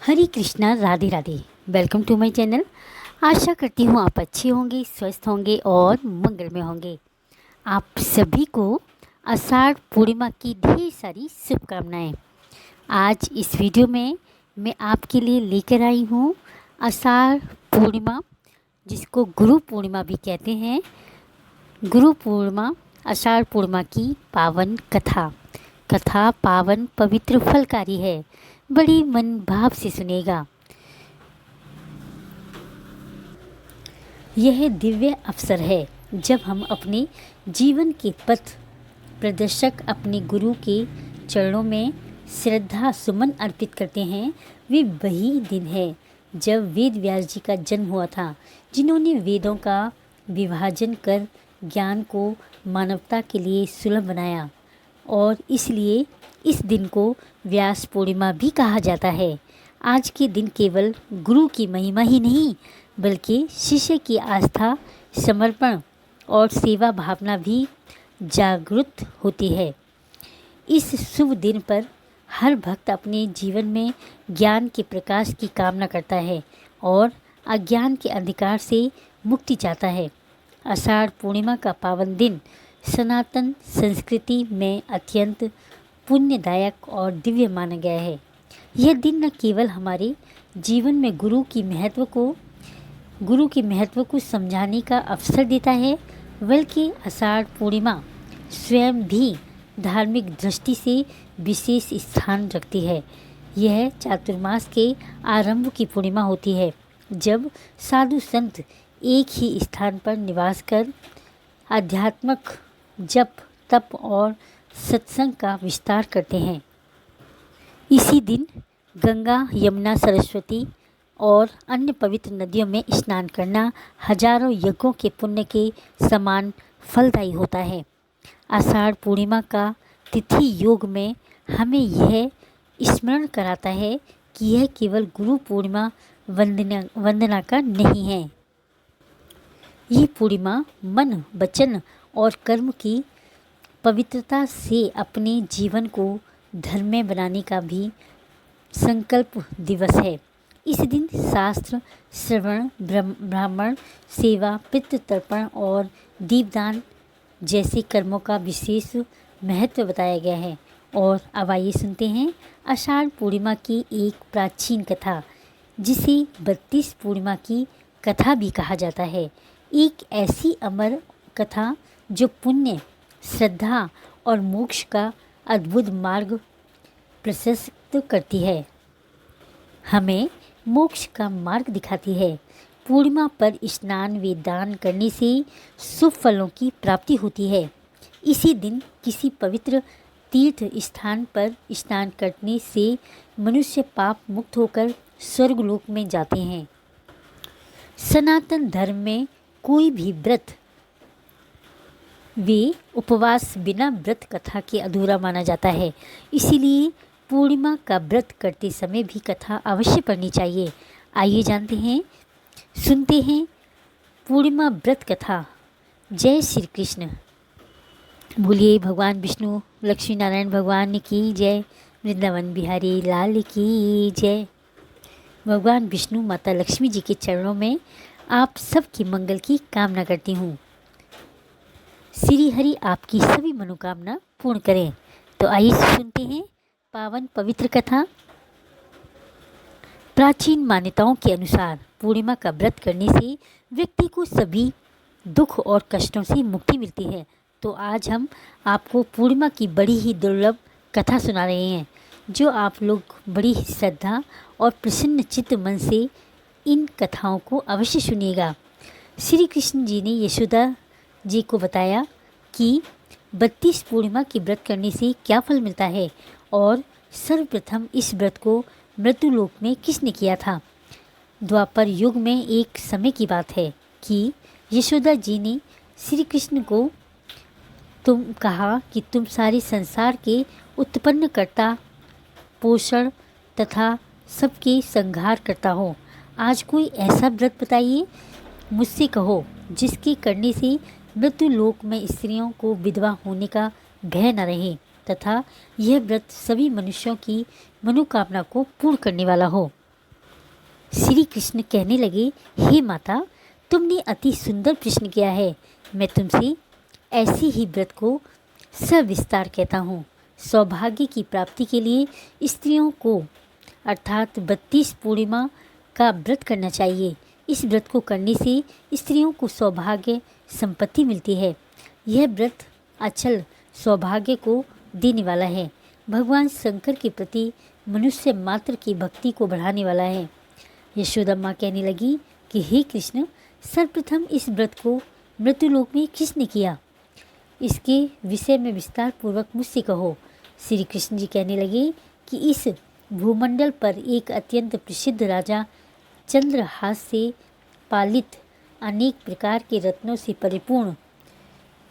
Hare Krishna, Radhe Radhe. Welcome to my channel. आशा करती हूँ आप अच्छे होंगे, स्वस्थ होंगे और मंगल में होंगे। आप सभी को आषाढ़ पूर्णिमा की ढेर सारी शुभकामनाएं। आज इस वीडियो में मैं आपके लिए लेकर आई हूँ आषाढ़ पूर्णिमा, जिसको गुरु पूर्णिमा भी कहते हैं। गुरु पूर्णिमा, आषाढ़ पूर्णिमा की पावन कथा पावन, पवित्र, फलकारी है। बड़ी मन भाव से सुनेगा। यह दिव्य अवसर है जब हम अपने जीवन के पथ प्रदर्शक अपने गुरु के चरणों में श्रद्धा सुमन अर्पित करते हैं। वे वही दिन है जब वेद व्यास जी का जन्म हुआ था, जिन्होंने वेदों का विभाजन कर ज्ञान को मानवता के लिए सुलभ बनाया, और इसलिए इस दिन को व्यास पूर्णिमा भी कहा जाता है। आज के दिन केवल गुरु की महिमा ही नहीं, बल्कि शिष्य की आस्था, समर्पण और सेवा भावना भी जागृत होती है। इस शुभ दिन पर हर भक्त अपने जीवन में ज्ञान के प्रकाश की कामना करता है और अज्ञान के अंधकार से मुक्ति चाहता है। आषाढ़ पूर्णिमा का पावन दिन सनातन संस्कृति में अत्यंत पुण्यदायक और दिव्य माना गया है। यह दिन न केवल हमारे जीवन में गुरु के महत्व को समझाने का अवसर देता है, बल्कि आषाढ़ पूर्णिमा स्वयं भी धार्मिक दृष्टि से विशेष स्थान रखती है। यह चातुर्मास के आरंभ की पूर्णिमा होती है, जब साधु संत एक ही स्थान पर निवास कर आध्यात्मिक जप, तप और सत्संग का विस्तार करते हैं। इसी दिन गंगा, यमुना, सरस्वती और अन्य पवित्र नदियों में स्नान करना हजारों यज्ञों के पुण्य के समान फलदायी होता है। आषाढ़ पूर्णिमा का तिथि योग में हमें यह स्मरण कराता है कि यह केवल गुरु पूर्णिमा वंदना का नहीं है। ये पूर्णिमा मन, वचन और कर्म की पवित्रता से अपने जीवन को धर्ममय बनाने का भी संकल्प दिवस है। इस दिन शास्त्र श्रवण, ब्राह्मण सेवा, पितृतर्पण और दीपदान जैसे कर्मों का विशेष महत्व बताया गया है। और अब आइए सुनते हैं आषाढ़ पूर्णिमा की एक प्राचीन कथा, जिसे 32 पूर्णिमा की कथा भी कहा जाता है। एक ऐसी अमर कथा जो पुण्य, श्रद्धा और मोक्ष का अद्भुत मार्ग प्रशस्त करती है, हमें मोक्ष का मार्ग दिखाती है। पूर्णिमा पर स्नान व दान करने से शुभ फलों की प्राप्ति होती है। इसी दिन किसी पवित्र तीर्थ स्थान पर स्नान करने से मनुष्य पाप मुक्त होकर स्वर्गलोक में जाते हैं। सनातन धर्म में कोई भी व्रत वे उपवास बिना व्रत कथा के अधूरा माना जाता है। इसीलिए पूर्णिमा का व्रत करते समय भी कथा अवश्य पढ़नी चाहिए। आइए जानते हैं, सुनते हैं पूर्णिमा व्रत कथा। जय श्री कृष्ण। बोलिए भगवान विष्णु लक्ष्मी नारायण भगवान की जय। वृंदावन बिहारी लाल की जय। भगवान विष्णु, माता लक्ष्मी जी के चरणों में आप सबकी मंगल की कामना करती हूँ। श्री हरि आपकी सभी मनोकामना पूर्ण करें। तो आइए सुनते हैं पावन पवित्र कथा। प्राचीन मान्यताओं के अनुसार पूर्णिमा का व्रत करने से व्यक्ति को सभी दुख और कष्टों से मुक्ति मिलती है। तो आज हम आपको पूर्णिमा की बड़ी ही दुर्लभ कथा सुना रहे हैं, जो आप लोग बड़ी ही श्रद्धा और प्रसन्न चित्त मन से इन कथाओं को अवश्य सुनिएगा। श्री कृष्ण जी ने यशोदा जी को बताया कि 32 पूर्णिमा की व्रत करने से क्या फल मिलता है, और सर्वप्रथम इस व्रत को मृत्युलोक में किसने किया था। द्वापर युग में एक समय की बात है कि यशोदा जी ने श्री कृष्ण को कहा कि तुम सारे संसार के उत्पन्नकर्ता, पोषण तथा सबके संहार करता हो। आज कोई ऐसा व्रत बताइए, मुझसे कहो, जिसके करने से मृत्युलोक में स्त्रियों को विधवा होने का भय न रहे तथा यह व्रत सभी मनुष्यों की मनोकामना को पूर्ण करने वाला हो। श्री कृष्ण कहने लगे, हे माता, तुमने अति सुंदर प्रश्न किया है। मैं तुमसे ऐसे ही व्रत को सविस्तार कहता हूँ। सौभाग्य की प्राप्ति के लिए स्त्रियों को अर्थात 32 पूर्णिमा का व्रत करना चाहिए। इस व्रत को करने से स्त्रियों को सौभाग्य संपत्ति मिलती है। यह व्रत अचल सौभाग्य को देने वाला है। भगवान शंकर के प्रति मनुष्य मात्र की भक्ति को बढ़ाने वाला है। यशोदा माँ कहने लगी कि हे कृष्ण, सर्वप्रथम इस व्रत को मृत्युलोक में किसने किया, इसके विषय में विस्तार पूर्वक मुझसे कहो। श्री कृष्ण जी कहने लगे कि इस भूमंडल पर एक अत्यंत प्रसिद्ध राजा चंद्रहास से पालित अनेक प्रकार के रत्नों से परिपूर्ण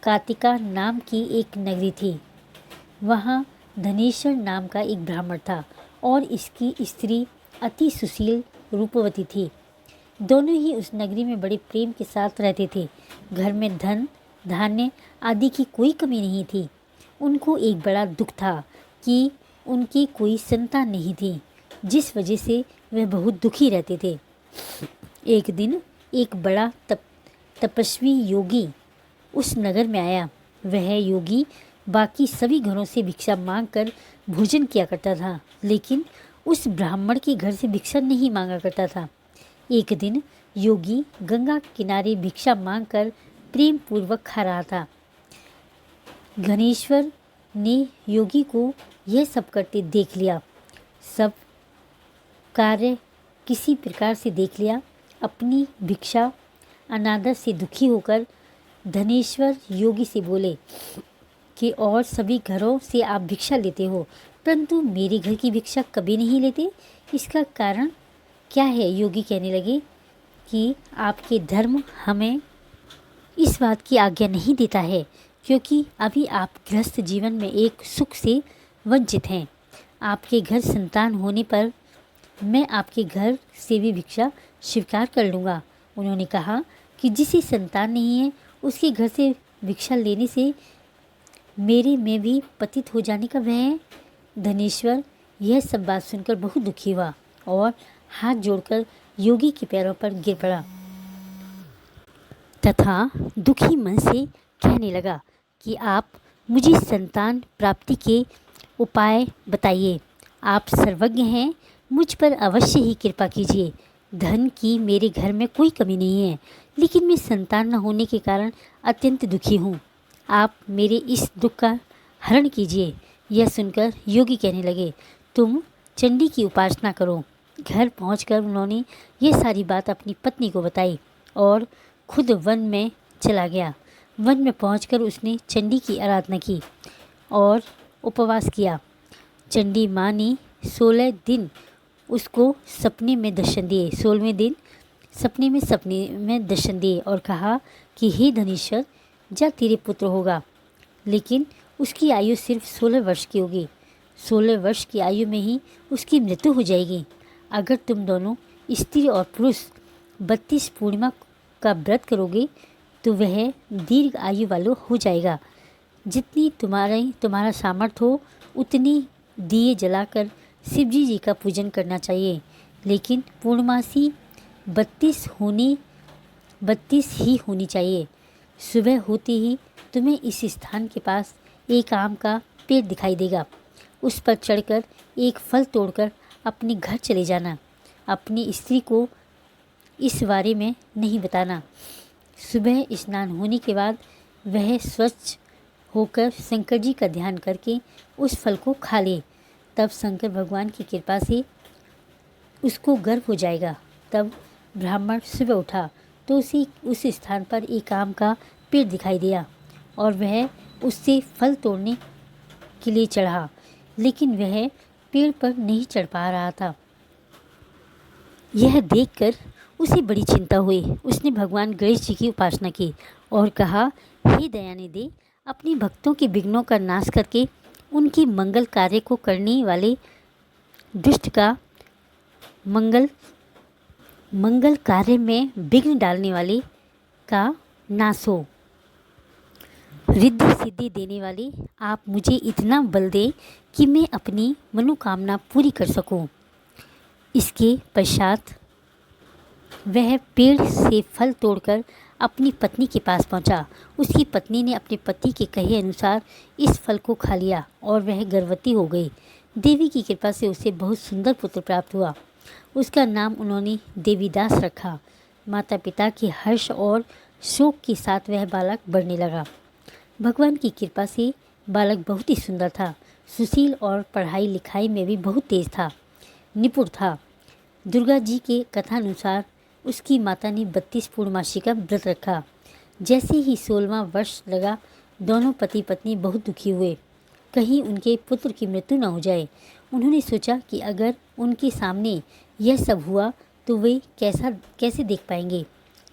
कातिका नाम की एक नगरी थी। वहाँ धनेश्वर नाम का एक ब्राह्मण था और इसकी स्त्री अति सुशील रूपवती थी। दोनों ही उस नगरी में बड़े प्रेम के साथ रहते थे। घर में धन धान्य आदि की कोई कमी नहीं थी। उनको एक बड़ा दुख था कि उनकी कोई संतान नहीं थी, जिस वजह से वह बहुत दुखी रहते थे। एक दिन एक बड़ा तपस्वी योगी उस नगर में आया। वह योगी बाकी सभी घरों से भिक्षा मांगकर भोजन किया करता था, लेकिन उस ब्राह्मण के घर से भिक्षा नहीं मांगा करता था। एक दिन योगी गंगा किनारे भिक्षा मांगकर प्रेम पूर्वक खा रहा था। घनेश्वर ने योगी को यह सब करते देख लिया। सब कार्य किसी प्रकार से देख लिया। अपनी भिक्षा अनादर से दुखी होकर धनेश्वर योगी से बोले कि और सभी घरों से आप भिक्षा लेते हो, परंतु मेरे घर की भिक्षा कभी नहीं लेते, इसका कारण क्या है? योगी कहने लगे कि आपके धर्म हमें इस बात की आज्ञा नहीं देता है, क्योंकि अभी आप गृहस्थ जीवन में एक सुख से वंचित हैं। आपके घर संतान होने पर मैं आपके घर से भी भिक्षा स्वीकार कर लूँगा। उन्होंने कहा कि जिसे संतान नहीं है उसके घर से भिक्षा लेने से मेरे में भी पतित हो जाने का भय है। धनेश्वर यह सब बात सुनकर बहुत दुखी हुआ और हाथ जोड़कर योगी के पैरों पर गिर पड़ा तथा दुखी मन से कहने लगा कि आप मुझे संतान प्राप्ति के उपाय बताइए। आप सर्वज्ञ हैं, मुझ पर अवश्य ही कृपा कीजिए। धन की मेरे घर में कोई कमी नहीं है, लेकिन मैं संतान न होने के कारण अत्यंत दुखी हूँ। आप मेरे इस दुख का हरण कीजिए। यह सुनकर योगी कहने लगे, तुम चंडी की उपासना करो। घर पहुंचकर उन्होंने यह सारी बात अपनी पत्नी को बताई और खुद वन में चला गया। वन में पहुंचकर उसने चंडी की आराधना की और उपवास किया। चंडी माँ ने 16 दिन उसको सपने में दर्शन दिए। 16वें दिन सपने में दर्शन दिए और कहा कि हे धनेश्वर, जा तेरे पुत्र होगा, लेकिन उसकी आयु सिर्फ 16 वर्ष की होगी। 16 वर्ष की आयु में ही उसकी मृत्यु हो जाएगी। अगर तुम दोनों स्त्री और पुरुष 32 पूर्णिमा का व्रत करोगे तो वह दीर्घ आयु वाला हो जाएगा। जितनी तुम्हारा सामर्थ्य हो उतनी दिए जलाकर शिवजी जी का पूजन करना चाहिए, लेकिन पूर्णमासी 32 ही होनी चाहिए। सुबह होते ही तुम्हें इस स्थान के पास एक आम का पेड़ दिखाई देगा। उस पर चढ़कर एक फल तोड़कर अपने घर चले जाना। अपनी स्त्री को इस बारे में नहीं बताना। सुबह स्नान होने के बाद वह स्वच्छ होकर शंकर जी का ध्यान करके उस फल को खा ले। तब शंकर भगवान की कृपा से उसको गर्भ हो जाएगा। तब ब्राह्मण सुबह उठा तो उसे उस स्थान पर एक आम का पेड़ दिखाई दिया और वह उससे फल तोड़ने के लिए चढ़ा, लेकिन वह पेड़ पर नहीं चढ़ पा रहा था। यह देखकर उसे बड़ी चिंता हुई। उसने भगवान गणेश जी की उपासना की और कहा, हे दयानिधि, अपने भक्तों के विघ्नों का नाश करके उनके मंगल कार्य को करने वाले दुष्ट का मंगल कार्य में विघ्न डालने वाले का नाश हो। रिद्धि सिद्धि देने वाले, आप मुझे इतना बल दे कि मैं अपनी मनोकामना पूरी कर सकूं। इसके पश्चात वह पेड़ से फल तोड़कर अपनी पत्नी के पास पहुंचा। उसकी पत्नी ने अपने पति के कहे अनुसार इस फल को खा लिया और वह गर्भवती हो गई। देवी की कृपा से उसे बहुत सुंदर पुत्र प्राप्त हुआ। उसका नाम उन्होंने देवीदास रखा। माता पिता के हर्ष और शोक के साथ वह बालक बढ़ने लगा। भगवान की कृपा से बालक बहुत ही सुंदर था, सुशील और पढ़ाई लिखाई में भी बहुत तेज था, निपुण था। दुर्गा जी के कथानुसार उसकी माता ने 32 पूर्णमासी का व्रत रखा। जैसे ही 16वां वर्ष लगा, दोनों पति पत्नी बहुत दुखी हुए, कहीं उनके पुत्र की मृत्यु न हो जाए। उन्होंने सोचा कि अगर उनके सामने यह सब हुआ तो वे कैसे देख पाएंगे।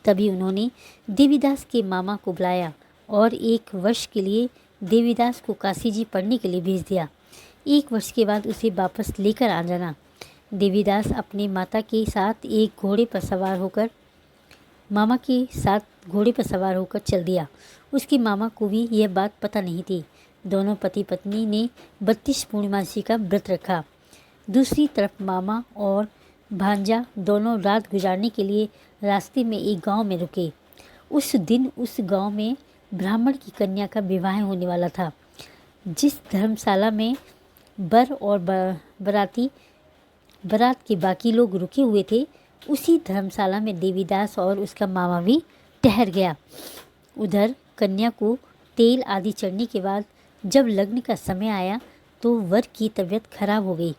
तभी उन्होंने देवीदास के मामा को बुलाया और 1 वर्ष के लिए देवीदास को काशी जी पढ़ने के लिए भेज दिया। 1 वर्ष के बाद उसे वापस लेकर आ जाना। देवीदास अपनी माता के साथ एक घोड़े पर सवार होकर चल दिया। उसके मामा को भी यह बात पता नहीं थी। दोनों पति पत्नी ने 32 पूर्णमासी का व्रत रखा। दूसरी तरफ मामा और भांजा दोनों रात गुजारने के लिए रास्ते में एक गांव में रुके। उस दिन उस गांव में ब्राह्मण की कन्या का विवाह होने वाला था। जिस धर्मशाला में बर और बारात के बाकी लोग रुके हुए थे, उसी धर्मशाला में देवीदास और उसका मामा भी ठहर गया। उधर कन्या को तेल आदि चढ़ने के बाद जब लग्न का समय आया तो वर की तबीयत खराब हो गई।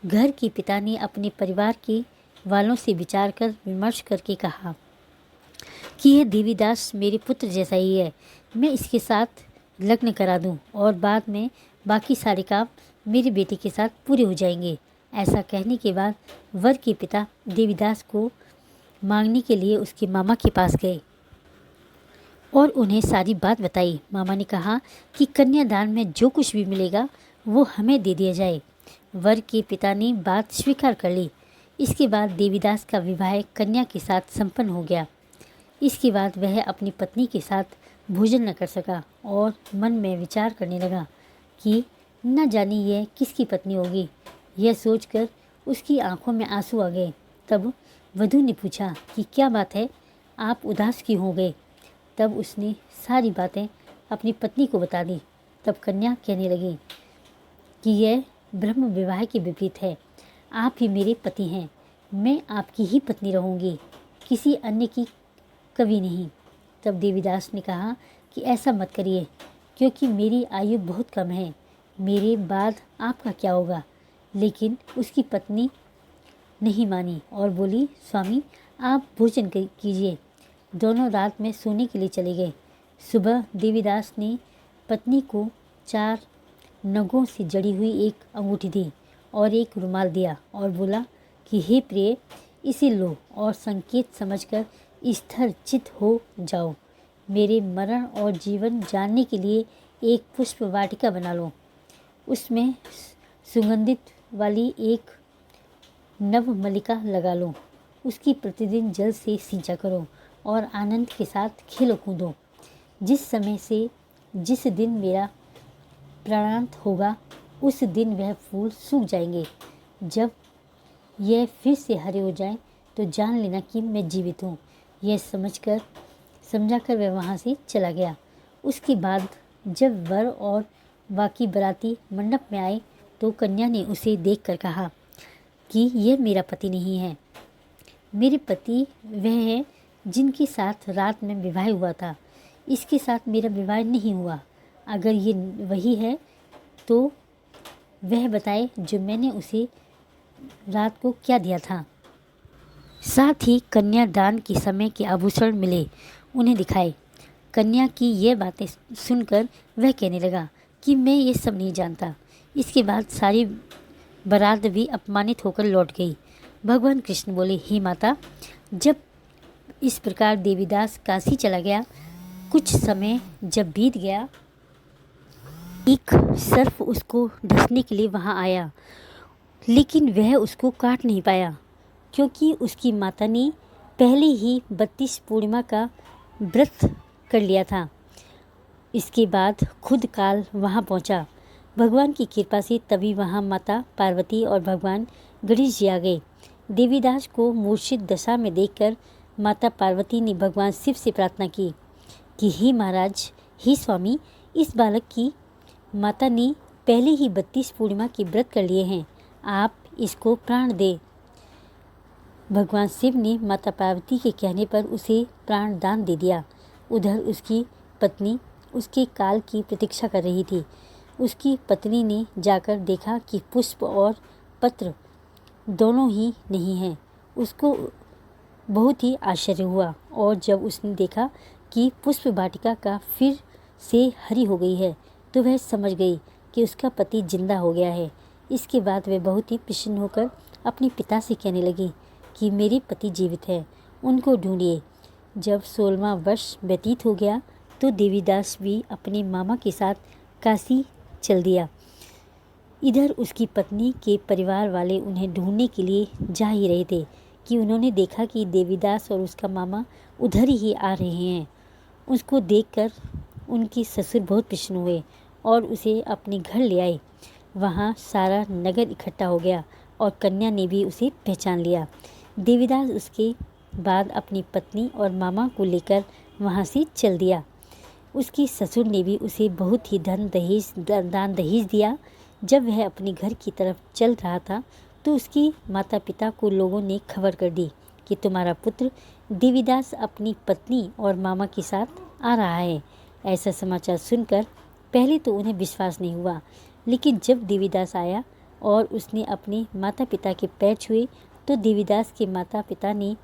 घर के पिता ने अपने परिवार के वालों से विचार कर विमर्श करके कहा कि यह देवीदास मेरे पुत्र जैसा ही है, मैं इसके साथ लग्न करा दूं और बाद में बाकी सारे काम मेरे बेटे के साथ पूरे हो जाएंगे। ऐसा कहने के बाद वर के पिता देवीदास को मांगने के लिए उसके मामा के पास गए और उन्हें सारी बात बताई। मामा ने कहा कि कन्यादान में जो कुछ भी मिलेगा वो हमें दे दिया जाए। वर के पिता ने बात स्वीकार कर ली। इसके बाद देवीदास का विवाह कन्या के साथ संपन्न हो गया। इसके बाद वह अपनी पत्नी के साथ भोजन न कर सका और मन में विचार करने लगा कि न जाने यह किसकी पत्नी होगी। यह सोचकर उसकी आंखों में आंसू आ गए। तब वधू ने पूछा कि क्या बात है, आप उदास क्यों हो गए। तब उसने सारी बातें अपनी पत्नी को बता दी। तब कन्या कहने लगी कि यह ब्रह्म विवाह के विपरीत है। आप ही मेरे पति हैं, मैं आपकी ही पत्नी रहूँगी, किसी अन्य की कभी नहीं। तब देवीदास ने कहा कि ऐसा मत करिए, क्योंकि मेरी आयु बहुत कम है, मेरे बाद आपका क्या होगा। लेकिन उसकी पत्नी नहीं मानी और बोली, स्वामी आप भोजन कीजिए। दोनों रात में सोने के लिए चले गए। सुबह देवीदास ने पत्नी को 4 नगों से जड़ी हुई एक अंगूठी दी और एक रुमाल दिया और बोला कि हे प्रिय, इसे लो और संकेत समझकर स्थिर चित्त हो जाओ। मेरे मरण और जीवन जानने के लिए एक पुष्प वाटिका बना लो। उसमें सुगंधित वाली एक नवमल्लिका लगा लो। उसकी प्रतिदिन जल से सिंचा करो और आनंद के साथ खेलो कूदो। जिस दिन मेरा प्राणांत होगा उस दिन वह फूल सूख जाएंगे। जब यह फिर से हरे हो जाएं तो जान लेना कि मैं जीवित हूँ। यह समझाकर वह वहाँ से चला गया। उसके बाद जब वर और बाकी बाराती मंडप में आए तो कन्या ने उसे देखकर कहा कि यह मेरा पति नहीं है। मेरे पति वह है जिनके साथ रात में विवाह हुआ था। इसके साथ मेरा विवाह नहीं हुआ। अगर ये वही है तो वह बताए जो मैंने उसे रात को क्या दिया था। साथ ही कन्यादान के समय के आभूषण मिले, उन्हें दिखाए। कन्या की यह बातें सुनकर वह कहने लगा कि मैं ये सब नहीं जानता। इसके बाद सारी बारात भी अपमानित होकर लौट गई। भगवान कृष्ण बोले, हे माता, जब इस प्रकार देवीदास काशी चला गया, कुछ समय जब बीत गया, एक सर्प उसको डसने के लिए वहाँ आया, लेकिन वह उसको काट नहीं पाया, क्योंकि उसकी माता ने पहले ही 32 पूर्णिमा का व्रत कर लिया था। इसके बाद खुद काल वहाँ पहुँचा। भगवान की कृपा से तभी वहाँ माता पार्वती और भगवान गणेश जी आ गए। देवीदास को मूर्छित दशा में देखकर माता पार्वती ने भगवान शिव से प्रार्थना की कि हे महाराज, हे स्वामी, इस बालक की माता ने पहले ही 32 पूर्णिमा के व्रत कर लिए हैं, आप इसको प्राण दे। भगवान शिव ने माता पार्वती के कहने पर उसे प्राण दान दे दिया। उधर उसकी पत्नी उसके काल की प्रतीक्षा कर रही थी। उसकी पत्नी ने जाकर देखा कि पुष्प और पत्र दोनों ही नहीं हैं। उसको बहुत ही आश्चर्य हुआ और जब उसने देखा कि पुष्प वाटिका का फिर से हरी हो गई है तो वह समझ गई कि उसका पति जिंदा हो गया है। इसके बाद वह बहुत ही प्रसन्न होकर अपने पिता से कहने लगी कि मेरे पति जीवित हैं, उनको ढूंढिए। जब 16वां वर्ष व्यतीत हो गया तो देवीदास भी अपने मामा के साथ काशी चल दिया। इधर उसकी पत्नी के परिवार वाले उन्हें ढूंढने के लिए जा ही रहे थे कि उन्होंने देखा कि देवीदास और उसका मामा उधर ही आ रहे हैं। उसको देखकर उनके ससुर बहुत प्रसन्न हुए और उसे अपने घर ले आए। वहाँ सारा नगर इकट्ठा हो गया और कन्या ने भी उसे पहचान लिया। देवीदास उसके बाद अपनी पत्नी और मामा को लेकर वहाँ से चल दिया। उसके ससुर ने भी उसे बहुत ही दान दहेज दिया। जब वह अपने घर की तरफ चल रहा था तो उसके माता पिता को लोगों ने खबर कर दी कि तुम्हारा पुत्र देवीदास अपनी पत्नी और मामा के साथ आ रहा है। ऐसा समाचार सुनकर पहले तो उन्हें विश्वास नहीं हुआ, लेकिन जब देवीदास आया और उसने अपने माता पिता के पैर छुए तो देवीदास के माता पिता ने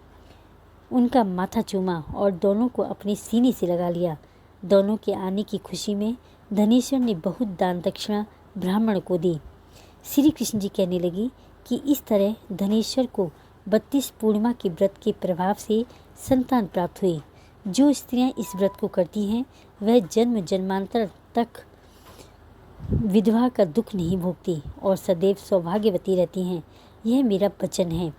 उनका माथा चूमा और दोनों को अपने सीने से लगा लिया। दोनों के आने की खुशी में धनेश्वर ने बहुत दान दक्षिणा ब्राह्मण को दी। श्री कृष्ण जी कहने लगी कि इस तरह धनेश्वर को 32 पूर्णिमा के व्रत के प्रभाव से संतान प्राप्त हुई। जो स्त्रियां इस व्रत को करती हैं वह जन्म जन्मांतर तक विधवा का दुख नहीं भोगती और सदैव सौभाग्यवती रहती हैं। यह मेरा वचन है।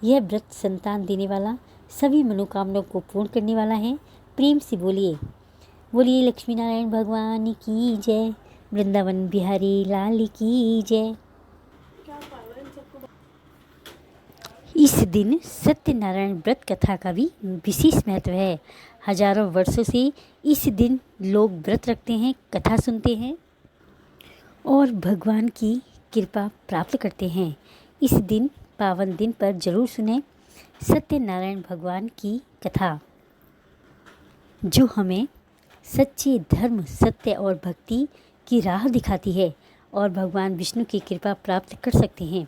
यह व्रत संतान देने वाला, सभी मनोकामनाओं को पूर्ण करने वाला है। प्रेम से बोलिए, बोलिए लक्ष्मी नारायण भगवान की जय, वृंदावन बिहारी लाल की जय। इस दिन सत्यनारायण व्रत कथा का भी विशेष महत्व है। हजारों वर्षों से इस दिन लोग व्रत रखते हैं, कथा सुनते हैं और भगवान की कृपा प्राप्त करते हैं। इस दिन पावन दिन पर जरूर सुनें सत्यनारायण भगवान की कथा, जो हमें सच्चे धर्म, सत्य और भक्ति की राह दिखाती है और भगवान विष्णु की कृपा प्राप्त कर सकते हैं।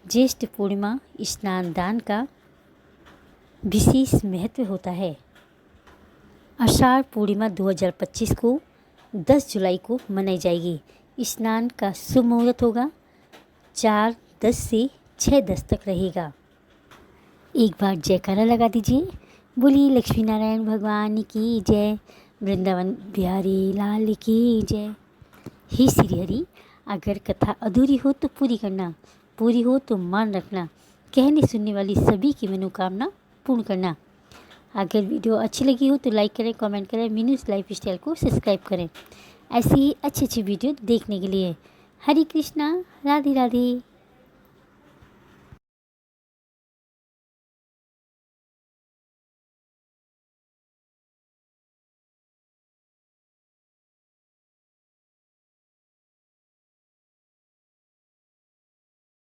ज्येष्ठ पूर्णिमा स्नान दान का विशेष महत्व होता है। आषाढ़ पूर्णिमा 2025 को 10 जुलाई को मनाई जाएगी। स्नान का शुभ मुहूर्त होगा 4:10 से 6:10 तक रहेगा। एक बार जयकारा लगा दीजिए, बोलिए लक्ष्मी नारायण भगवान की जय, वृंदावन बिहारी लाल की जय। हे श्री हरि, अगर कथा अधूरी हो तो पूरी करना, पूरी हो तो मान रखना, कहने सुनने वाली सभी की मनोकामना पूर्ण करना। अगर वीडियो अच्छी लगी हो तो लाइक करें, कमेंट करें, मीनूस लाइफ स्टाइल को सब्सक्राइब करें ऐसी ही अच्छी अच्छी वीडियो देखने के लिए। हरे कृष्णा, राधे राधे।